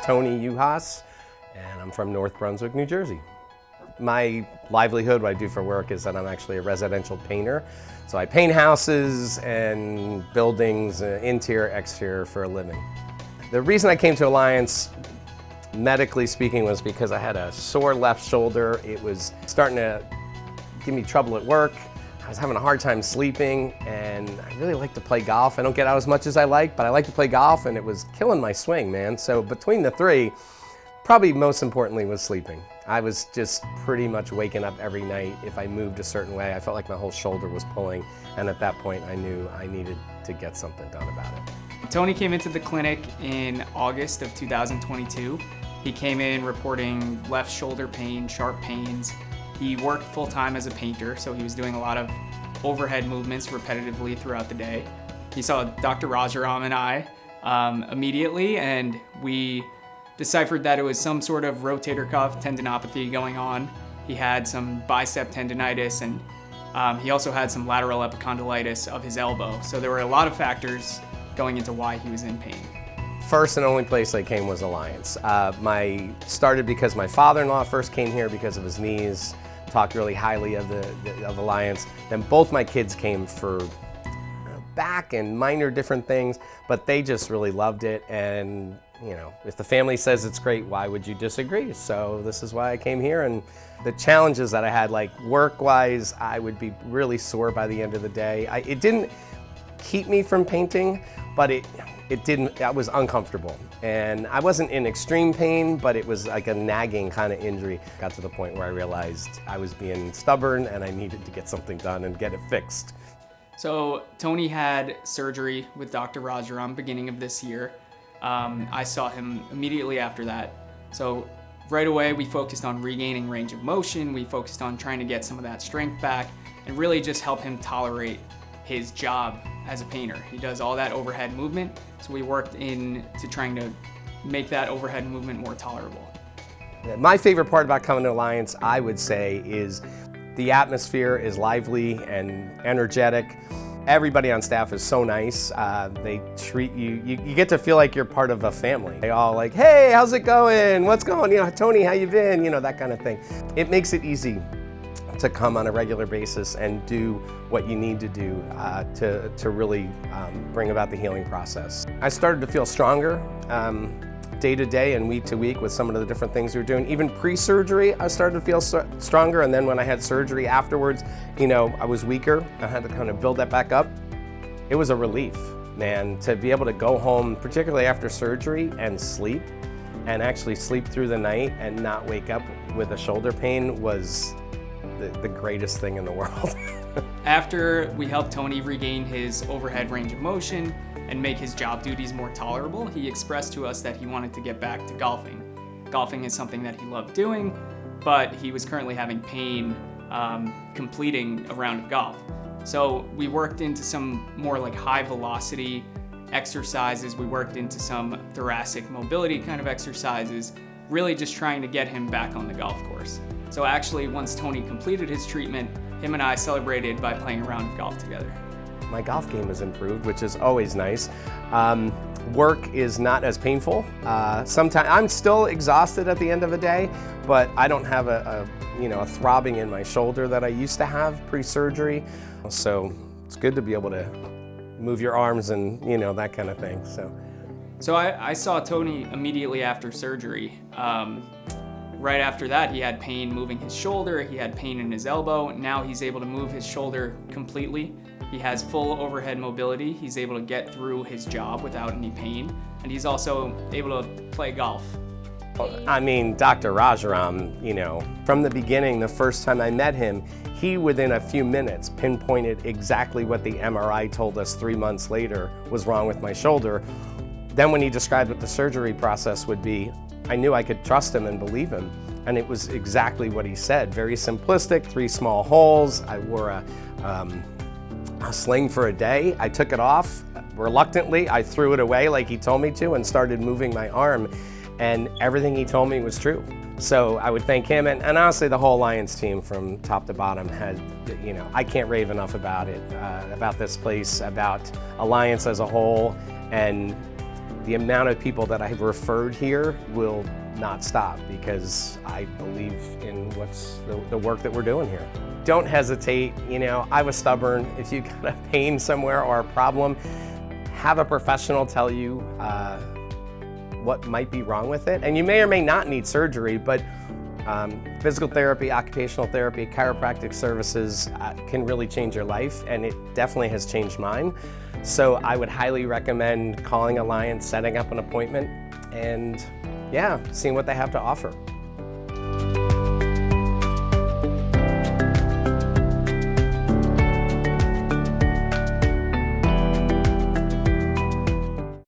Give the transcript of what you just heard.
Tony Uhas, and I'm from North Brunswick, New Jersey. My livelihood, what I do for work, is that I'm actually a residential painter. So I paint houses and buildings, interior, exterior, for a living. The reason I came to Alliance, medically speaking, was because I had a sore left shoulder. It was starting to give me trouble at work. I was having a hard time sleeping, and I really like to play golf. I don't get out as much as I like, but I like to play golf, and it was killing my swing, man. So between the three, probably most importantly was sleeping. I was just pretty much waking up every night. If I moved a certain way, I felt like my whole shoulder was pulling, and at that point I knew I needed to get something done about it. Tony came into the clinic in August of 2022. He came in reporting left shoulder pain, sharp pains. He worked full-time as a painter, so he was doing a lot of overhead movements repetitively throughout the day. He saw Dr. Rajaram and I immediately, and we deciphered that it was some sort of rotator cuff tendinopathy going on. He had some bicep tendinitis, and he also had some lateral epicondylitis of his elbow. So there were a lot of factors going into why he was in pain. First and only place I came was Alliance. Started because my father-in-law first came here because of his knees, talked really highly of Alliance. Then both my kids came for back and minor different things, but they just really loved it. And you know, if the family says it's great, why would you disagree? So this is why I came here. And the challenges that I had, like work-wise, I would be really sore by the end of the day. It didn't keep me from painting, but I was uncomfortable. And I wasn't in extreme pain, but it was like a nagging kind of injury. Got to the point where I realized I was being stubborn and I needed to get something done and get it fixed. So Tony had surgery with Dr. Rajaram beginning of this year. I saw him immediately after that. So right away we focused on regaining range of motion. We focused on trying to get some of that strength back and really just help him tolerate his job as a painter. He does all that overhead movement, so we worked into trying to make that overhead movement more tolerable. My favorite part about coming to Alliance, I would say, is the atmosphere is lively and energetic. Everybody on staff is so nice. They treat you, you get to feel like you're part of a family. They all like, hey, how's it going? What's going? You know, Tony, how you been? You know, that kind of thing. It makes it easy to come on a regular basis and do what you need to do to really bring about the healing process. I started to feel stronger day to day and week to week with some of the different things we were doing. Even pre-surgery, I started to feel stronger, and then when I had surgery afterwards, you know, I was weaker. I had to kind of build that back up. It was a relief, man, to be able to go home, particularly after surgery, and sleep, and actually sleep through the night and not wake up with a shoulder pain was the greatest thing in the world. After we helped Tony regain his overhead range of motion and make his job duties more tolerable, he expressed to us that he wanted to get back to golfing. Golfing is something that he loved doing, but he was currently having pain completing a round of golf. So we worked into some more like high velocity exercises. We worked into some thoracic mobility kind of exercises, really just trying to get him back on the golf course. So actually, once Tony completed his treatment, him and I celebrated by playing a round of golf together. My golf game has improved, which is always nice. Work is not as painful. Sometimes I'm still exhausted at the end of the day, but I don't have a throbbing in my shoulder that I used to have pre-surgery. So it's good to be able to move your arms and that kind of thing. So I saw Tony immediately after surgery. Right after that, he had pain moving his shoulder, he had pain in his elbow. Now he's able to move his shoulder completely. He has full overhead mobility. He's able to get through his job without any pain. And he's also able to play golf. I mean, Dr. Rajaram, from the beginning, the first time I met him, he within a few minutes pinpointed exactly what the MRI told us 3 months later was wrong with my shoulder. Then when he described what the surgery process would be, I knew I could trust him and believe him. And it was exactly what he said. Very simplistic, 3 small holes. I wore a sling for a day. I took it off. Reluctantly, I threw it away like he told me to and started moving my arm. And everything he told me was true. So I would thank him, and honestly the whole Alliance team from top to bottom had, I can't rave enough about it, about this place, about Alliance as a whole, and the amount of people that I've referred here will not stop because I believe in what's the work that we're doing here. Don't hesitate. You know, I was stubborn. If you got a pain somewhere or a problem, have a professional tell you what might be wrong with it. And you may or may not need surgery, but physical therapy, occupational therapy, chiropractic services can really change your life, and it definitely has changed mine. So I would highly recommend calling Alliance, setting up an appointment, and yeah, seeing what they have to offer.